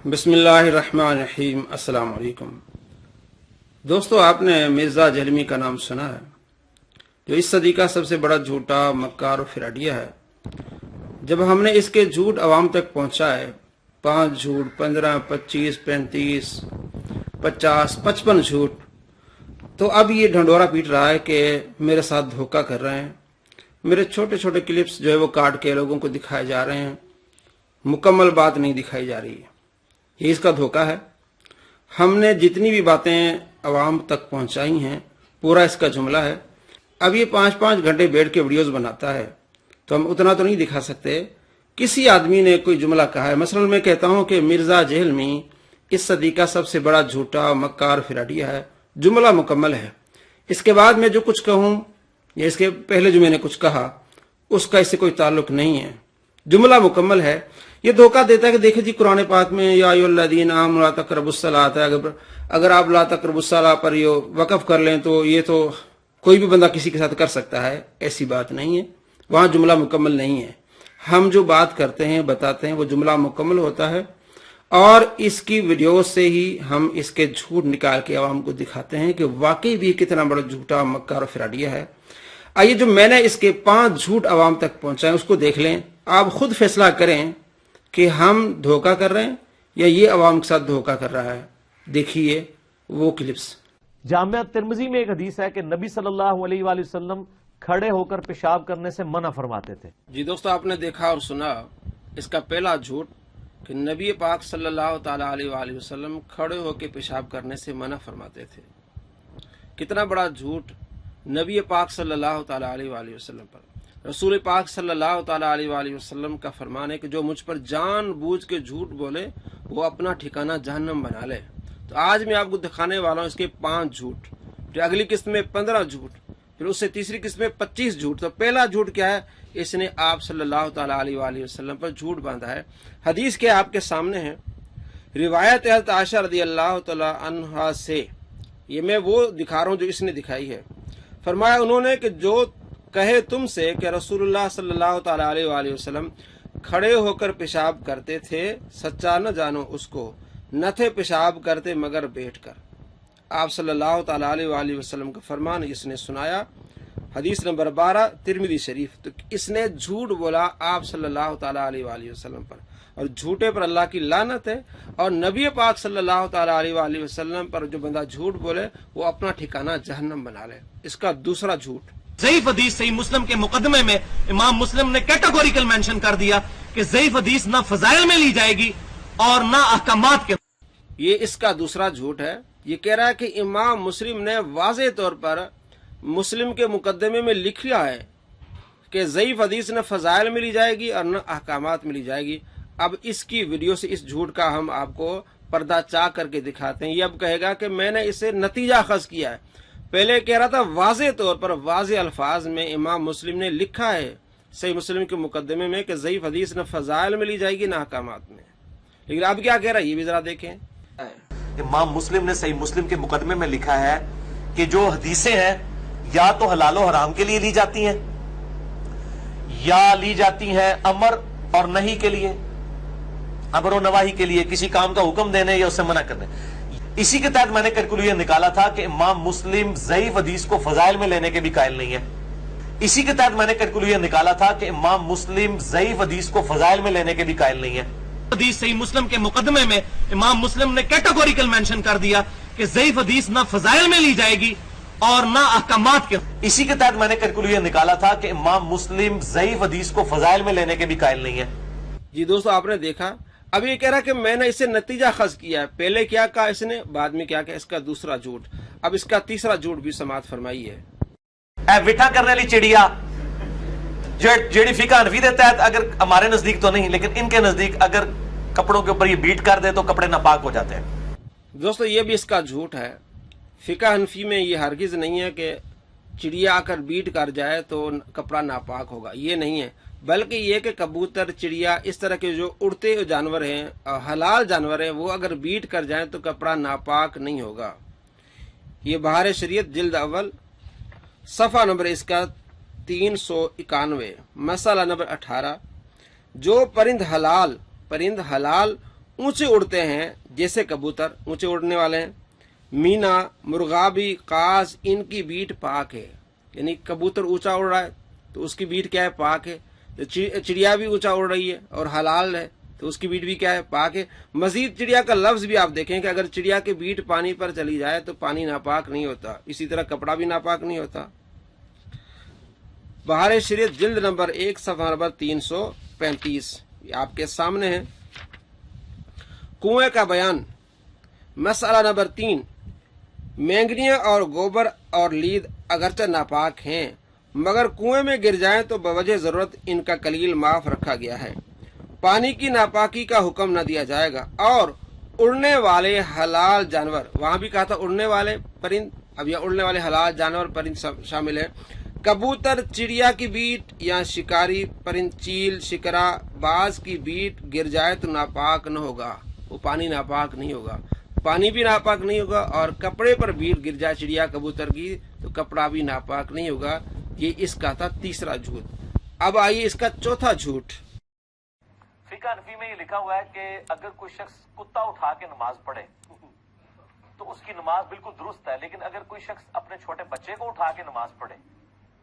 बिस्मिल्लाहिर्रहमानिर्रहीम। अस्सलाम वालेकुम। दोस्तों, आपने मिर्जा जहलमी का नाम सुना है, जो इस सदी का सबसे बड़ा झूठा मक्कार और फिराडिया है। जब हमने इसके झूठ अवाम तक पहुंचाए, 5 झूठ, 15, 25, 35, 50, 55 झूठ, तो अब ये ढंडोरा पीट रहा है कि मेरे साथ धोखा कर रहे हैं। मेरे छोटे छोटे क्लिप्स जो है वो काट के लोगों को दिखाए जा रहे हैं, मुकम्मल बात नहीं दिखाई जा रही है। ये इसका धोखा है। हमने जितनी भी बातें अवाम तक पहुंचाई हैं, पूरा इसका जुमला है। अब ये 5-5 घंटे बैठ के वीडियोस बनाता है, तो हम उतना तो नहीं दिखा सकते। किसी आदमी ने कोई जुमला कहा है, मसलन मैं कहता हूं कि मिर्जा जहलमी इस सदी का सबसे बड़ा झूठा मक्कार फिराडिया है, जुमला मुकम्मल है। इसके बाद मैं जो कुछ कहूं या इसके पहले जो मैंने कुछ कहा, उसका इससे कोई ताल्लुक नहीं है। जुमला मुकम्मल है। ये धोखा देता है कि देखिए जी, कुरान पाक में या अय्युहल्लज़ीना आमनू ला तक़रबुस्सलात है। अगर आप ला तक़रबुस्सलात पर ये वक़फ़ कर लें तो ये तो कोई भी बंदा किसी के साथ कर सकता है। ऐसी बात नहीं है, वहां जुमला मुकम्मल नहीं है। हम जो बात करते हैं, बताते हैं, वो जुमला मुकम्मल होता है, और इसकी वीडियो से ही हम इसके झूठ निकाल के आवाम को दिखाते हैं कि वाकई भी कितना बड़ा झूठा मक्कार और फिराडिया है। आइए, जो मैंने इसके 5 झूठ आवाम तक पहुंचाए उसको देख लें। आप खुद फैसला करें कि हम धोखा कर रहे हैं या ये अवाम के साथ धोखा कर रहा है। देखिए वो क्लिप्स। जामिया तिर्मिज़ी में एक हदीस है कि नबी सल्लल्लाहु अलैहि वसल्लम खड़े होकर पेशाब करने से मना फरमाते थे। जी दोस्तों, आपने देखा और सुना इसका पहला झूठ कि नबी पाक सल्लल्लाहु ताला अलैहि वसल्लम खड़े होकर पेशाब करने से मना फरमाते थे। कितना बड़ा झूठ नबी पाक सल्लल्लाहु ताला अलैहि वसल्लम पर। रसूल पाक सल्लल्लाहु ताला अलैहि वसल्लम का फरमान है कि जो मुझ पर जानबूझ के झूठ बोले वो अपना ठिकाना जहन्नम बना ले। तो आज मैं आपको दिखाने वाला हूँ इसके 5 झूठ, फिर अगली किस्त में 15 झूठ, फिर उससे तीसरी किस्त में 25 झूठ। तो पहला झूठ क्या है? इसने आप सल्लल्लाहु ताला अलैहि वसल्लम पर झूठ बांधा है। हदीस के आपके सामने है, रिवायत हज़रत आयशा रज़ियल्लाहु तआला अन्हा से, ये मैं वो दिखा रहा हूँ जो इसने दिखाई है। फरमाया उन्होंने कि जो कहे तुमसे कि रसूलुल्लाह सल्लल्लाहु ताला अलैहि वसल्लम खड़े होकर पेशाब करते थे, सच्चा न जानो उसको, न थे पेशाब करते मगर बैठकर। आप सल्लल्लाहु ताला अलैहि वसल्लम का फरमान इसने सुनाया। हदीस नंबर 12 तिर्मिज़ी शरीफ। तो इसने झूठ बोला आप सल्लल्लाहु ताला अलैहि वसल्लम पर, और झूठे पर अल्लाह की लानत है। और नबी पाक सल्लल्लाहु ताला अलैहि वसल्लम पर जो बंदा झूठ बोले वो अपना ठिकाना जहन्नम बना ले। इसका दूसरा झूठ, ज़ईफ़ हदीस सही मुस्लिम के मुकदमे में इमाम मुस्लिम ने कैटेगोरिकल मेंशन कर दिया कि ज़ईफ़ हदीस ना फजाइल में ली जाएगी और ना अहकामात के। ये इसका दूसरा झूठ है। ये कह रहा है कि इमाम मुस्लिम ने वाज़े तौर पर मुस्लिम के मुकदमे में लिख लिया है कि ज़ईफ़ हदीस न फजाइल में ली जाएगी और न अहकामात में ली जाएगी। अब इसकी वीडियो से इस झूठ का हम आपको पर्दा चाक करके दिखाते हैं। ये अब कहेगा कि मैंने इसे नतीजा अखज़ किया है। पहले कह रहा था वाज़े तौर पर, वाज़े अल्फाज में इमाम मुस्लिम ने लिखा है सही मुस्लिम के मुकदमे में कि ज़ईफ़ हदीस न फजाइल में ली जाएगी न अहकामात में। लेकिन अब क्या कह रहा है ये भी जरा देखें। इमाम मुस्लिम ने सही मुस्लिम के मुकदमे में लिखा है कि जो हदीसें हैं या तो हलाल और हराम के लिए ली जाती हैं या ली जाती हैं अमर और नही के लिए, अमर और नवाही के लिए, किसी काम का हुक्म देने या उससे मना करने। इसी के तहत मैंने कैलकुलेशन निकाला था कि इमाम मुस्लिम ज़ईफ़ हदीस को फजाइल में लेने के भी कायल नहीं है। इसी के तहत मैंने कैलकुलेशन निकाला था कि इमाम मुस्लिम ज़ईफ़ हदीस को फजाइल में लेने के भी कायल नहीं है। हदीस सही मुस्लिम के मुकदमे में इमाम मुस्लिम ने कैटेगोरिकल मेंशन कर दिया कि ज़ईफ़ हदीस ना फजाइल में ली जाएगी और ना अहकामात के। इसी के तहत मैंने कैलकुलेशन निकाला था कि इमाम मुस्लिम ज़ईफ़ हदीस को फजाइल में लेने के भी कायल नहीं है। जी दोस्तों, आपने देखा। अब ये कह रहा है कि मैंने इसे नतीजा खज किया है। पहले क्या कहा इसने, बाद में क्या कहा। इसका दूसरा झूठ। अब इसका तीसरा झूठ भी समात फरमाई है। विठा करने वाली चिड़िया जेड़ी फिका हनफी देता है, अगर हमारे नजदीक तो नहीं लेकिन इनके नजदीक अगर कपड़ों के ऊपर ये बीट कर दे तो कपड़े नापाक हो जाते हैं। दोस्तों, ये भी इसका झूठ है। फिका हनफी में ये हरगिज नहीं है कि चिड़िया आकर बीट कर जाए तो कपड़ा नापाक होगा, ये नहीं है। बल्कि ये कि कबूतर, चिड़िया, इस तरह के जो उड़ते जानवर हैं, हलाल जानवर हैं, वो अगर बीट कर जाएं तो कपड़ा नापाक नहीं होगा। ये बहार शरीयत जिल्द अव्वल सफ़ा नंबर इसका 391, मसला नंबर 18। जो परिंद हलाल ऊंचे उड़ते हैं जैसे कबूतर, ऊंचे उड़ने वाले हैं। मीना, मुर्गाबी, काज, इनकी बीट पाक है। यानी कबूतर ऊंचा उड़ रहा है तो उसकी बीट क्या है? पाक है। तो चिड़िया भी ऊंचा उड़ रही है और हलाल है तो उसकी बीट भी क्या है? पाक है। मजीद चिड़िया का लफ्ज भी आप देखें कि अगर चिड़िया की बीट पानी पर चली जाए तो पानी नापाक नहीं होता, इसी तरह कपड़ा भी नापाक नहीं होता। बहार शरीयत जिल्द नंबर 1 सफ़ा नंबर 335 आपके सामने है। कुएं का बयान। मसला नंबर 3, मैंगनियां और गोबर और लीद अगरचे नापाक हैं मगर कुएं में गिर जाएं तो बवजह जरूरत इनका कलील माफ रखा गया है। पानी की नापाकी का हुक्म न दिया जाएगा। और उड़ने वाले हलाल जानवर, वहां भी कहा था उड़ने वाले परिंद, अब यह उड़ने वाले हलाल जानवर परिंद शामिल है। कबूतर, चिड़िया की बीट या शिकारी परिंद, चील, शिकरा, बाज की बीट गिर जाए तो नापाक न होगा, वो पानी नापाक नहीं होगा, पानी भी नापाक नहीं होगा। और कपड़े पर बीट गिर जाए चिड़िया कबूतर की तो कपड़ा भी नापाक नहीं होगा। ये इसका था तीसरा झूठ। अब आइए इसका चौथा झूठ। फिका हनफी में ये लिखा हुआ है कि अगर कोई शख्स कुत्ता उठा के नमाज पढ़े तो उसकी नमाज बिल्कुल दुरुस्त है, लेकिन अगर कोई शख्स अपने छोटे बच्चे को उठा के नमाज पढ़े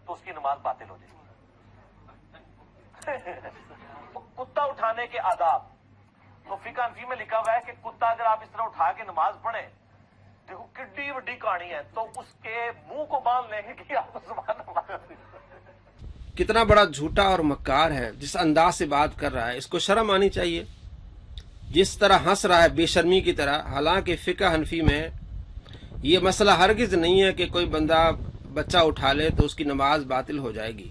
तो उसकी नमाज बातिल हो जाएगी। कुत्ता उठाने के आदाब तो फिका हनफी में लिखा हुआ है कि कुत्ता अगर आप इस तरह उठा के नमाज पढ़े, देखो किड्डी बड़ी कहानी है, तो उसके मुंह को बांध लेंगे कि आप सुभान अल्लाह। कितना बड़ा झूठा और मक्कार है, जिस अंदाज से बात कर रहा है इसको शर्म आनी चाहिए। जिस तरह हंस रहा है बेशर्मी की तरह। हालांकि फिका हनफी में ये मसला हरगिज नहीं है कि कोई बंदा बच्चा उठा ले तो उसकी नमाज बातिल हो जाएगी।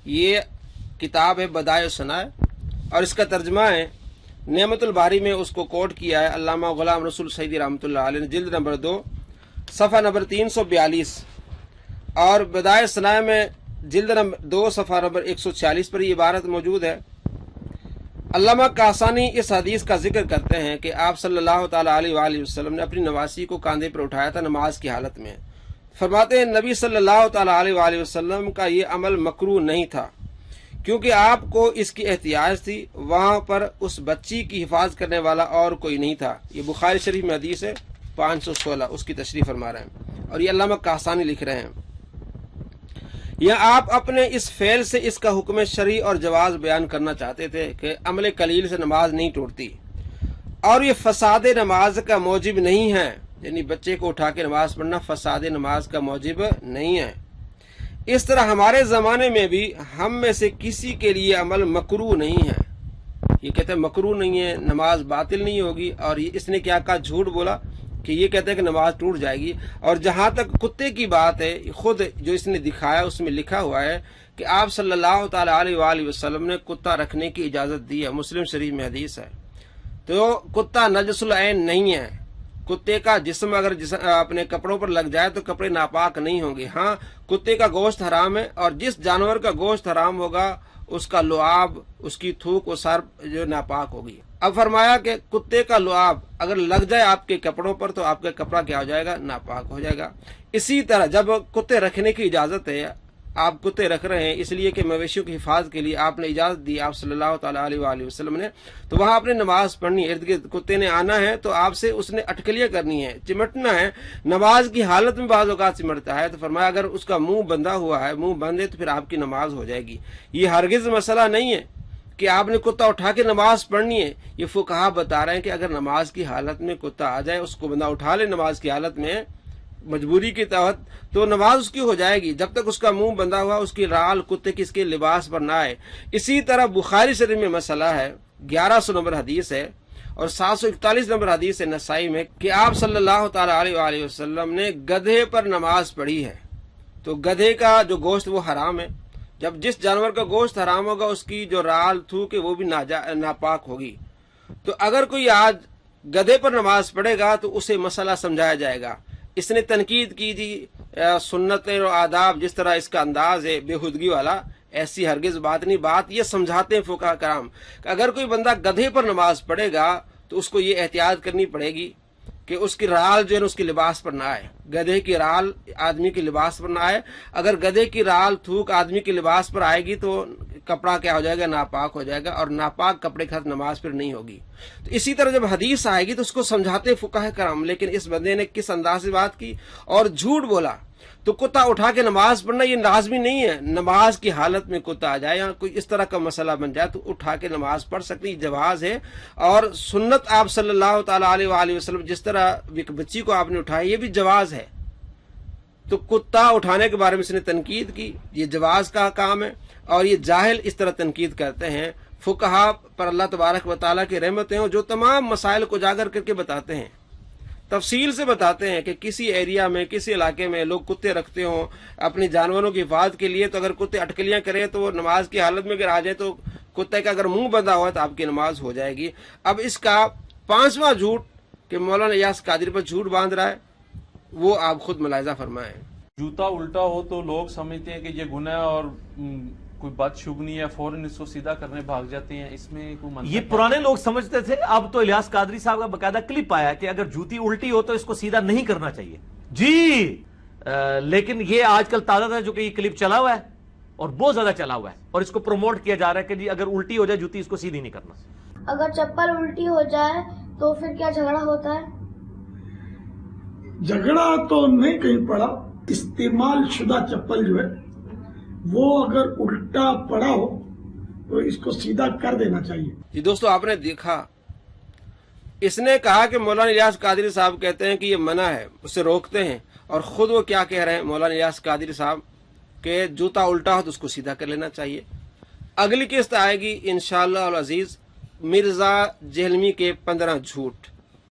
ये किताब है बदाए सनाए और इसका तर्जमा है नेमतुल बारी में उसको कोट किया है अल्लामा गुलाम रसूल सईदी रहमतुल्लाह अलैह ने जिल्द नंबर 2 सफ़ा नंबर 342 और बदाए सनाए में जिल्द नंबर 2 सफ़ा नंबर 146 पर ये इबारत मौजूद है। अल्लामा कासानी इस हदीस का जिक्र करते हैं कि आप सल्लल्लाहु ताला अलैहि वसल्लम ने अपनी नवासी को कांधे पर उठाया था नमाज की हालत में। फरमाते हैं नबी सल्लल्लाहु ताला अलैहि वसल्लम का ये अमल मकरूह नहीं था क्योंकि आपको इसकी एहतियाज थी, वहां पर उस बच्ची की हिफाजत करने वाला और कोई नहीं था। ये बुखारी शरीफ में हदीस है 516, उसकी तशरीह फरमा रहे हैं और ये अल्लामा कासानी लिख रहे हैं। यह आप अपने इस फेल से इसका हुक्म शरई और जवाज बयान करना चाहते थे कि अमल कलील से नमाज नहीं टूटती और ये फसाद नमाज का मौजिब नहीं है। यानी बच्चे को उठा के नमाज पढ़ना फसाद नमाज का मौजिब नहीं है। इस तरह हमारे जमाने में भी हम में से किसी के लिए अमल मकरूह नहीं है। ये कहते हैं मकरूह नहीं है, नमाज बातिल नहीं होगी। और ये इसने क्या कहा? झूठ बोला कि ये कहते हैं कि नमाज टूट जाएगी। और जहां तक कुत्ते की बात है, खुद जो इसने दिखाया उसमें लिखा हुआ है कि आप सल्लल्लाहु ताला अलैहि वसल्लम ने कुत्ता रखने की इजाजत दी है, मुस्लिम शरीफ में हदीस है। तो कुत्ता नजसुल ऐन नहीं है। कुत्ते का जिस्म अगर अपने कपड़ों पर लग जाए तो कपड़े नापाक नहीं होंगे। हाँ, कुत्ते का गोश्त हराम है और जिस जानवर का गोश्त हराम होगा उसका लुआब, उसकी थूक, वो सार जो नापाक होगी। अब फरमाया कि कुत्ते का लुआब अगर लग जाए आपके कपड़ों पर तो आपका कपड़ा क्या हो जाएगा? नापाक हो जाएगा। इसी तरह जब कुत्ते रखने की इजाजत है, आप कुत्ते रख रहे हैं इसलिए कि मवेशियों की हिफाजत के लिए आपने इजाजत दी आप सल्लल्लाहु ताला अलैहि वसल्लम ने, तो वहां आपने नमाज पढ़नी है। इर्द गिर्द कुत्ते ने आना है तो आपसे उसने अटकलियां करनी है, चिमटना है। नमाज की हालत में बाज़ औक़ात चिमटता है, तो फरमाया अगर उसका मुंह बंधा हुआ है, मुंह बंद है, तो फिर आपकी नमाज हो जाएगी। ये हरगिज मसला नहीं है कि आपने कुत्ता उठा के नमाज पढ़नी है। ये फुकहा बता रहे हैं कि अगर नमाज की हालत में कुत्ता आ जाए, उसको बंदा उठा ले नमाज की हालत में मजबूरी के तहत, तो नमाज उसकी हो जाएगी जब तक उसका मुंह बंधा हुआ, उसकी राल कुत्ते की इसके लिबास पर ना आए। इसी तरह बुखारी शरीफ में मसला है, 1100 नंबर हदीस है और 741 नंबर हदीस है नसाई में कि आप सल्लल्लाहु ताला अलैहि वसल्लम ने गधे पर नमाज पढ़ी है। तो गधे का जो गोश्त वो हराम है। जब जिस जानवर का गोश्त हराम होगा उसकी जो राल थूक है वो भी नापाक होगी। तो अगर कोई आज गधे पर नमाज पढ़ेगा तो उसे मसला समझाया जाएगा। इसने तनकीद की थी सुन्नत और आदाब, जिस तरह इसका अंदाज है बेहुदगी वाला, ऐसी हरगिज बात नहीं। बात ये समझाते हैं फुकहा कराम, अगर कोई बंदा गधे पर नमाज पढ़ेगा तो उसको ये एहतियात करनी पड़ेगी कि उसकी राल जो है उसके लिबास पर ना आए। गधे की राल आदमी के लिबास पर ना आए। अगर गधे की राल थूक आदमी के लिबास पर आएगी तो کپڑا کیا ہو جائے گا؟ ناپاک ہو جائے گا، اور ناپاک کپڑے کے ساتھ نماز پھر نہیں ہوگی۔ تو اسی طرح جب حدیث آئے گی تو اس کو سمجھاتے فقہاء کرام، لیکن اس بندے نے کس انداز سے بات کی اور جھوٹ بولا۔ تو کتا اٹھا کے نماز پڑھنا یہ لازمی نہیں ہے، نماز کی حالت میں کتا آ جائے یا کوئی اس طرح کا مسئلہ بن جائے تو اٹھا کے نماز پڑھ سکتی، جواز ہے۔ اور سنت آپ صلی اللہ تعالی علیہ وآلہ وسلم جس طرح ایک بچی کو آپ نے اٹھایا یہ بھی جواز ہے۔ تو کتا اٹھانے کے بارے میں اس نے تنقید کی، یہ جواز کا کام ہے، اور یہ جاہل اس طرح تنقید کرتے ہیں۔ فقہاء پر اللہ تبارک و تعالیٰ کی رحمتیں ہوں جو تمام مسائل کو اجاگر کر کے بتاتے ہیں، تفصیل سے بتاتے ہیں کہ کسی ایریا میں کسی علاقے میں لوگ کتے رکھتے ہوں اپنی جانوروں کی حفاظت کے لیے، تو اگر کتے اٹکلیاں کریں تو وہ نماز کی حالت میں اگر آ جائے تو کتے کا اگر منہ بندھا ہوا تو آپ کی نماز ہو جائے گی۔ اب اس کا 5واں جھوٹ کہ مولانا الیاس قادری پر جھوٹ باندھ رہا ہے، وہ آپ خود ملاحظہ فرمائیں۔ جوتا الٹا ہو تو لوگ سمجھتے ہیں کہ یہ گناہ اور کوئی بدشگنی ہے، فوراً اس کو سیدھا کرنے بھاگ جاتے ہیں، اس میں کوئی منطق یہ پرانے لوگ سمجھتے تھے، اب تو الیاس قادری صاحب کا باقاعدہ کلپ آیا کہ اگر جوتی الٹی ہو تو اس کو سیدھا نہیں کرنا چاہیے جی۔ لیکن یہ آج کل تازہ تھا جو کہ یہ کلپ چلا ہوا ہے اور بہت زیادہ چلا ہوا ہے، اور اس کو پروموٹ کیا جا رہا ہے کہ جی اگر الٹی ہو جائے جوتی اس کو سیدھی نہیں کرنا۔ اگر چپل الٹی ہو جائے تو پھر کیا جھگڑا ہوتا ہے؟ جھگڑا تو نہیں کہیں پڑا، استعمال شدہ چپل جو ہے وہ اگر الٹا پڑا ہو تو اس کو سیدھا کر دینا چاہیے۔ جی دوستو، آپ نے دیکھا اس نے کہا کہ مولانا الیاس قادری صاحب کہتے ہیں کہ یہ منع ہے، اسے روکتے ہیں، اور خود وہ کیا کہہ رہے ہیں مولانا الیاس قادری صاحب کہ جوتا الٹا ہو تو اس کو سیدھا کر لینا چاہیے۔ اگلی قسط آئے گی انشاءاللہ العزیز مرزا جہلمی کے 15 جھوٹ۔